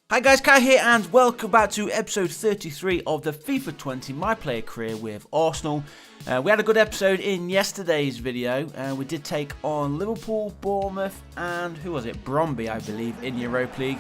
Hi guys, Kai here and welcome back to episode 33 of the FIFA 20 My Player Career with Arsenal. We had a good episode in yesterday's video. We did take on Liverpool, Bournemouth and who was it? Bromby, I believe, in Europa League.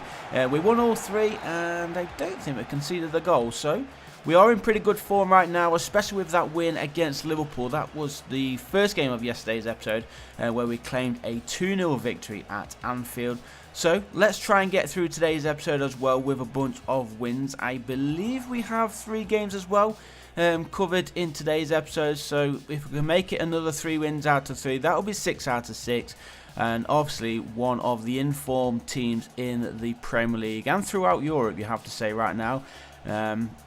We won all three and I don't think we conceded the goal, so we are in pretty good form right now, especially with that win against Liverpool. That was the first game of yesterday's episode where we claimed a 2-0 victory at Anfield. So let's try and get through today's episode as well with a bunch of wins. I believe we have 3 games as well covered in today's episode. So if we can make it another 3 wins out of 3, that will be 6 out of 6. And obviously one of the informed teams in the Premier League and throughout Europe, you have to say right now.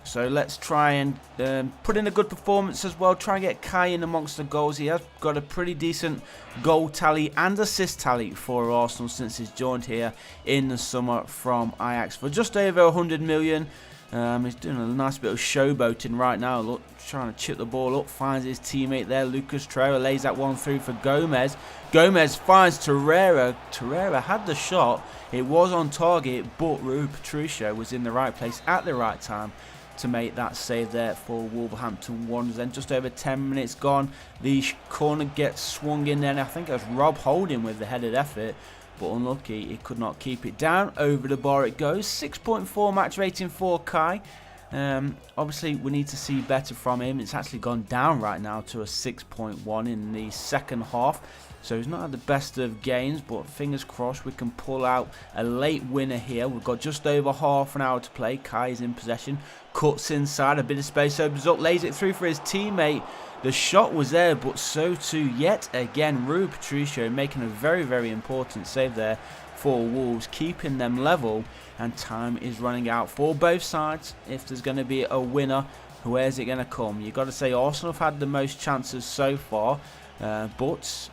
So let's try and put in a good performance as well. Try and get Kai in amongst the goals. He has got a pretty decent goal tally and assist tally for Arsenal since he's joined here in the summer from Ajax for just over 100 million. He's doing a nice bit of showboating right now. Look, trying to chip the ball up, finds his teammate there. Lucas Torreira lays that one through for Gomez. Gomez finds Torreira. Torreira had the shot. It was on target, but Rui Patricio was in the right place at the right time to make that save there for Wolverhampton Wanderers. Then just over 10 minutes gone, the corner gets swung in there. And I think it was Rob Holding with the headed effort, but unlucky, he could not keep it down. Over the bar it goes. 6.4 match rating for Kai. Obviously, we need to see better from him. It's actually gone down right now to a 6.1 in the second half. So he's not had the best of games, but fingers crossed we can pull out a late winner here. We've got just over half an hour to play. Kai is in possession. Cuts inside. A bit of space opens up. Lays it through for his teammate. The shot was there, but so too yet again Rui Patricio making a very, very important save there for Wolves, keeping them level, and time is running out for both sides. If there's going to be a winner, where's it going to come? You've got to say Arsenal have had the most chances so far, but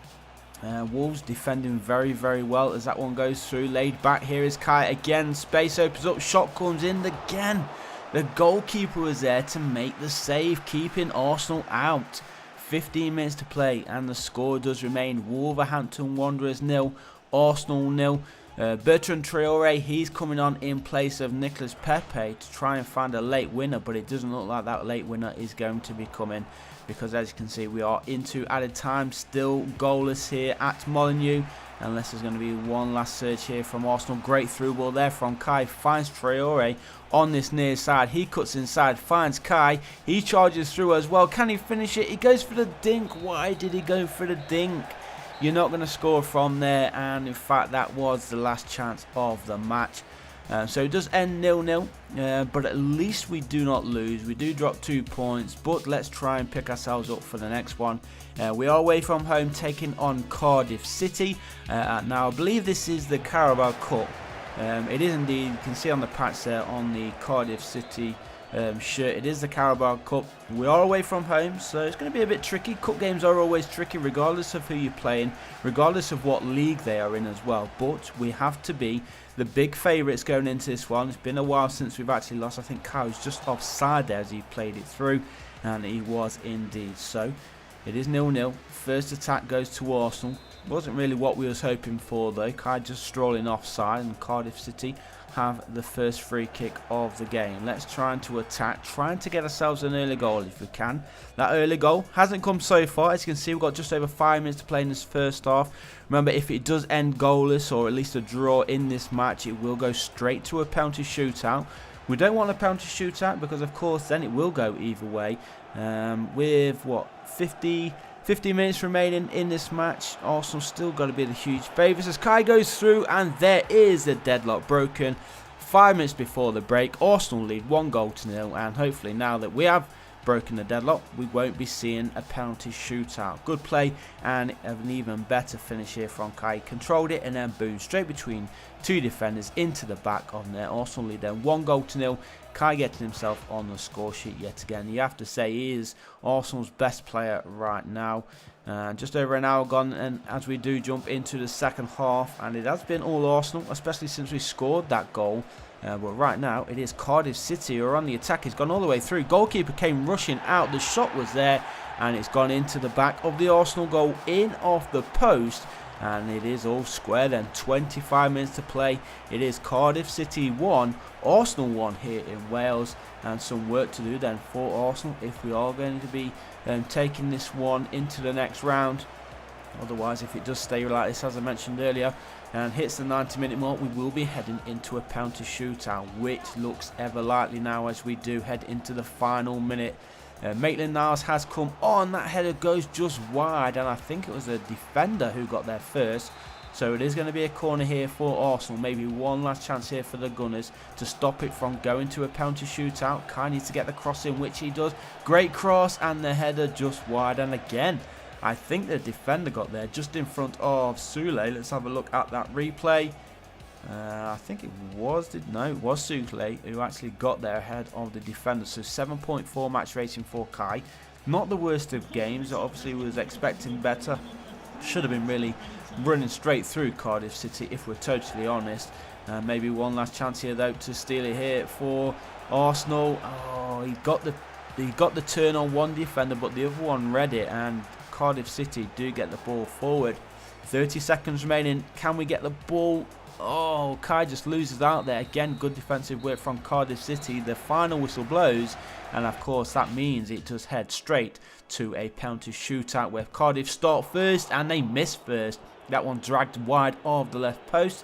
Wolves defending very, very well as that one goes through. Laid back, here is Kai again. Space opens up, shot comes in again. The goalkeeper was there to make the save, keeping Arsenal out. 15 minutes to play and the score does remain Wolverhampton Wanderers 0, Arsenal 0. Bertrand Traore, he's coming on in place of Nicolas Pepe to try and find a late winner, but it doesn't look like that late winner is going to be coming, because as you can see we are into added time, still goalless here at Molineux, unless there's going to be one last surge here from Arsenal. Great through ball there from Kai, finds Traore on this near side. He cuts inside, finds Kai, he charges through as well. Can he finish it? He goes for the dink. Why did he go for the dink? You're not going to score from there, and in fact that was the last chance of the match. So it does end 0-0, but at least we do not lose. We do drop 2 points, but let's try and pick ourselves up for the next one. We are away from home, taking on Cardiff City. Now I believe this is the Carabao Cup. It is indeed. You can see on the patch there on the Cardiff City shirt, it is the Carabao Cup. We are away from home, so it's going to be a bit tricky. Cup games are always tricky regardless of who you're playing, regardless of what league they are in as well, but we have to be the big favourites going into this one. It's been a while since we've actually lost. I think Kai was just offside there as he played it through, and he was indeed. So it is 0-0. First attack goes to Arsenal. Wasn't really what we was hoping for though. Kai just strolling offside, and Cardiff City have the first free kick of the game. Let's try to attack, trying to get ourselves an early goal if we can. That early goal hasn't come so far. As you can see, we've got just over 5 minutes to play in this first half. Remember, if it does end goalless or at least a draw in this match, it will go straight to a penalty shootout. We don't want a penalty shootout because of course then it will go either way. With what, 50 minutes remaining in this match, Arsenal still got to be the huge favourites as Kai goes through, and there is the deadlock broken. 5 minutes before the break, Arsenal lead 1-0, and hopefully now that we have broken the deadlock, we won't be seeing a penalty shootout. Good play and an even better finish here from Kai. Controlled it and then boom, straight between 2 defenders into the back of net. Arsenal lead then 1-0. Kai getting himself on the score sheet yet again. You have to say he is Arsenal's best player right now. Just over an hour gone, and as we do jump into the second half, and it has been all Arsenal, especially since we scored that goal. But right now it is Cardiff City who are on the attack. He's gone all the way through. Goalkeeper came rushing out. The shot was there, and it's gone into the back of the Arsenal goal, in off the post. And it is all square then. 25 minutes to play. It is Cardiff City 1, Arsenal 1 here in Wales. And some work to do then for Arsenal if we are going to be taking this one into the next round. Otherwise, if it does stay like this, as I mentioned earlier, and hits the 90-minute mark, we will be heading into a penalty shootout, which looks ever likely now as we do head into the final minute. Maitland-Niles has come on. That header goes just wide, and I think it was a defender who got there first. So it is going to be a corner here for Arsenal. Maybe one last chance here for the Gunners to stop it from going to a penalty shootout. Kai needs to get the cross in, which he does. Great cross, and the header just wide. And again, I think the defender got there just in front of Sule. Let's have a look at that replay. I think it was Sule who actually got there ahead of the defender. So 7.4 match rating for Kai. Not the worst of games. Obviously was expecting better. Should have been really running straight through Cardiff City if we're totally honest. Maybe one last chance here though to steal it here for Arsenal. Oh, he got the turn on one defender, but the other one read it, and Cardiff City do get the ball forward. 30 seconds remaining. Can we get the ball? Oh, Kai just loses out there. Again, good defensive work from Cardiff City. The final whistle blows, and of course that means it does head straight to a penalty shootout where Cardiff start first and they miss first. That one dragged wide of the left post.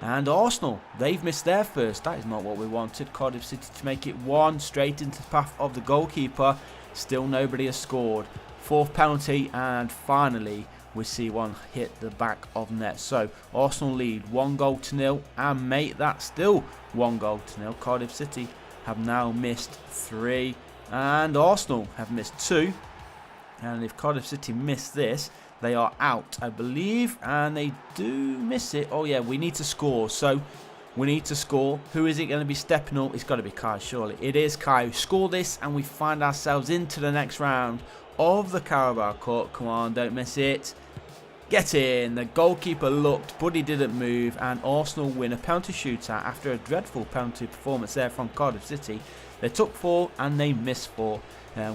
And Arsenal, they've missed their first. That is not what we wanted. Cardiff City to make it one straight into the path of the goalkeeper. Still nobody has scored. Fourth penalty, and finally we see one hit the back of net. So Arsenal lead 1-0, and mate, that's still 1-0. Cardiff City have now missed 3 and Arsenal have missed 2. And if Cardiff City miss this, they are out, I believe, and they do miss it. Oh yeah, we need to score. So we need to score. Who is it going to be stepping up? It's got to be Kai, surely. It is Kai who scored this, and we find ourselves into the next round of the Carabao Cup. Come on, don't miss it. Get in. The goalkeeper looked, but he didn't move, and Arsenal win a penalty shootout after a dreadful penalty performance there from Cardiff City. They took 4 and they missed 4.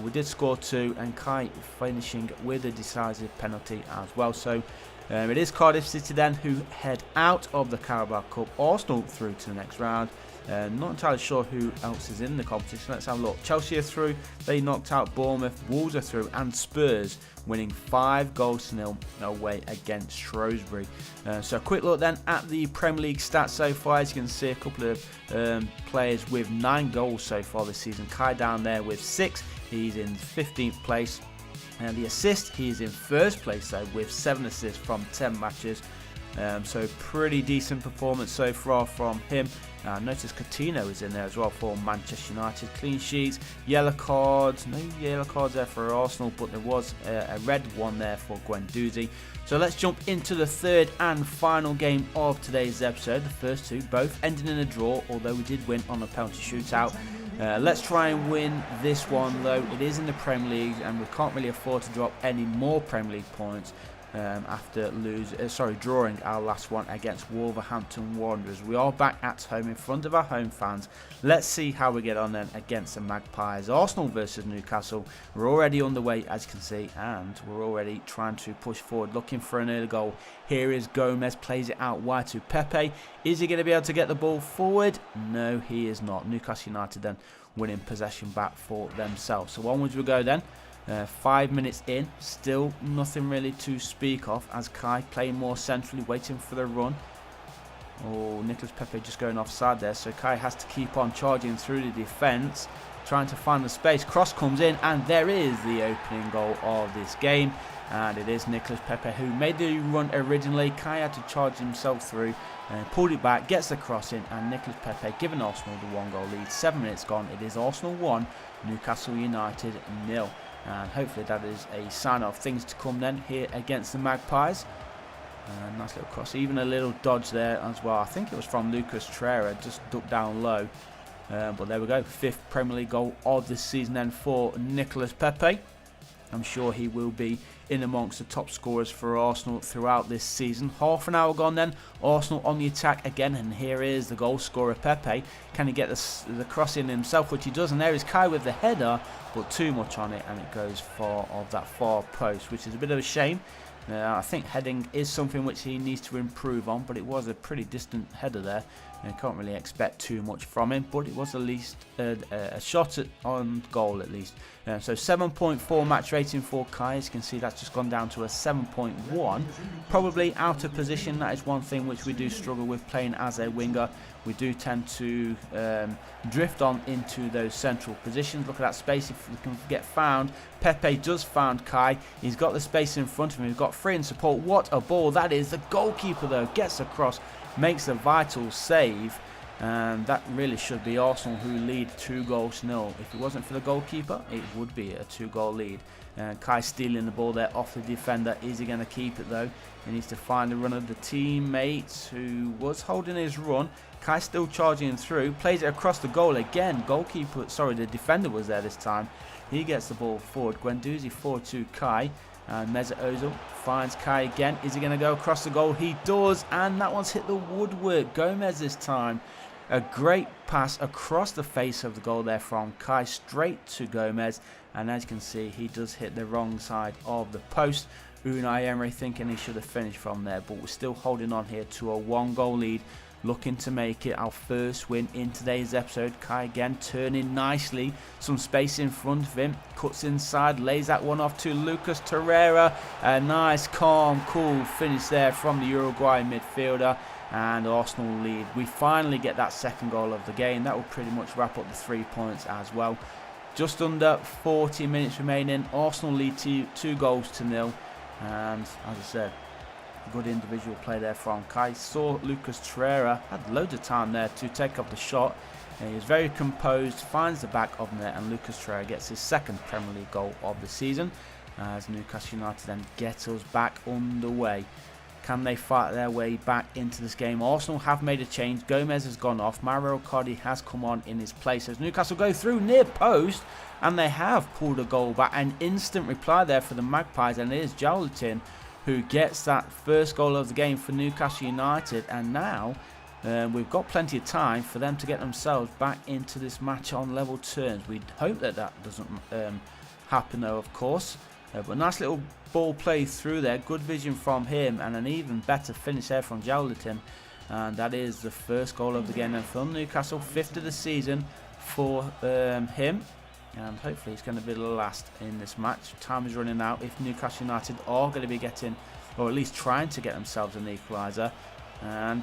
We did score 2, and Kai finishing with a decisive penalty as well. So it is Cardiff City then who head out of the Carabao Cup. Arsenal through to the next round. Not entirely sure who else is in the competition. Let's have a look. Chelsea are through. They knocked out Bournemouth. Wolves are through, and Spurs winning 5-0 away against Shrewsbury. So a quick look then at the Premier League stats so far. As you can see, a couple of players with 9 goals so far this season. Kai down there with 6. He's in 15th place. And the assist, he's in first place though with 7 assists from 10 matches. So pretty decent performance so far from him. Notice Coutinho is in there as well for Manchester United. Clean sheets, yellow cards, no yellow cards there for Arsenal, but there was a red one there for Guendouzi. So let's jump into the third and final game of today's episode. The first 2 both ending in a draw, although we did win on a penalty shootout. Let's try and win this one though. It is in the Premier League, and we can't really afford to drop any more Premier League points after drawing our last one against Wolverhampton Wanderers. We are back at home in front of our home fans. Let's see how we get on then against the Magpies. Arsenal versus Newcastle. We're already on the way, as you can see, and we're already trying to push forward, looking for an early goal. Here is Gomez, plays it out wide to Pepe. Is he going to be able to get the ball forward? No, he is not. Newcastle United then winning possession back for themselves. So onwards we go then. 5 minutes in, still nothing really to speak of as Kai playing more centrally, waiting for the run. Oh, Nicolas Pepe just going offside there, so Kai has to keep on charging through the defence, trying to find the space. Cross comes in, and there is the opening goal of this game, and it is Nicolas Pepe who made the run originally. Kai had to charge himself through and pulled it back, gets the cross in, and Nicolas Pepe giving Arsenal the 1-goal lead. 7 minutes gone, it is Arsenal 1, Newcastle United 0. And hopefully that is a sign of things to come then here against the Magpies. Nice little cross, even a little dodge there as well. I think it was from Lucas Torreira, just ducked down low. But there we go, 5th Premier League goal of this season then for Nicolas Pepe. I'm sure he will be in amongst the top scorers for Arsenal throughout this season. Half an hour gone then, Arsenal on the attack again, and here is the goal scorer Pepe. Can he get the cross in himself, which he does, and there is Kai with the header, but too much on it, and it goes far of that far post, which is a bit of a shame. I think heading is something which he needs to improve on, but it was a pretty distant header there. You can't really expect too much from him, but it was at least a shot on goal at least. So 7.4 match rating for Kai. As you can see, that's just gone down to a 7.1. Probably out of position. That is one thing which we do struggle with playing as a winger. We do tend to drift on into those central positions. Look at that space if we can get found. Pepe does find Kai. He's got the space in front of him. He's got free and support. What a ball that is. The goalkeeper though gets across, makes a vital save, and that really should be Arsenal who lead 2-0. If it wasn't for the goalkeeper, it would be a 2-goal lead. Kai stealing the ball there off the defender. Is he going to keep it though? He needs to find the runner. The teammate who was holding his run. Kai still charging through. Plays it across the goal again. The defender was there this time. He gets the ball forward. Guendouzi forward to Kai. And Mesut Ozil finds Kai again. Is he going to go across the goal? He does. And that one's hit the woodwork. Gomez this time. A great pass across the face of the goal there from Kai straight to Gomez. And as you can see, he does hit the wrong side of the post. Unai Emery thinking he should have finished from there. But we're still holding on here to a 1-goal lead. Looking to make it our first win in today's episode. Kai again turning nicely. Some space in front of him. Cuts inside. Lays that one off to Lucas Torreira. A nice, calm, cool finish there from the Uruguay midfielder. And Arsenal lead. We finally get that second goal of the game. That will pretty much wrap up the 3 points as well. Just under 40 minutes remaining. Arsenal lead 2-0. And as I said, good individual play there from Kai. Saw Lucas Torreira had loads of time there to take up the shot. He was very composed, finds the back of net, and Lucas Torreira gets his second Premier League goal of the season. As Newcastle United then get us back underway. Can they fight their way back into this game? Arsenal have made a change. Gomez has gone off. Mario Cardi has come on in his place. As Newcastle go through near post, and they have pulled a goal back. An instant reply there for the Magpies, and it is Joelinton who gets that first goal of the game for Newcastle United. And now we've got plenty of time for them to get themselves back into this match on level terms. We hope that doesn't happen though, of course. But nice little ball play through there. Good vision from him, and an even better finish there from Joelinton. And that is the first goal of the game. And from Newcastle, 5th of the season for him. And hopefully it's going to be the last in this match. Time is running out. If Newcastle United are going to be getting, or at least trying to get themselves an equaliser. And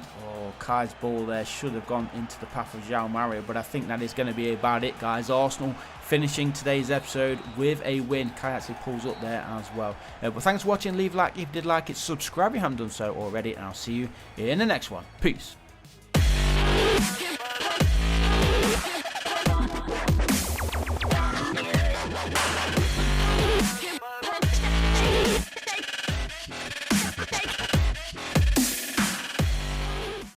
Kai's ball there should have gone into the path of João Mario, but I think that is going to be about it, guys. Arsenal finishing today's episode with a win. Kai actually pulls up there as well. But thanks for watching. Leave a like if you did like it. Subscribe if you haven't done so already, and I'll see you in the next one. Peace.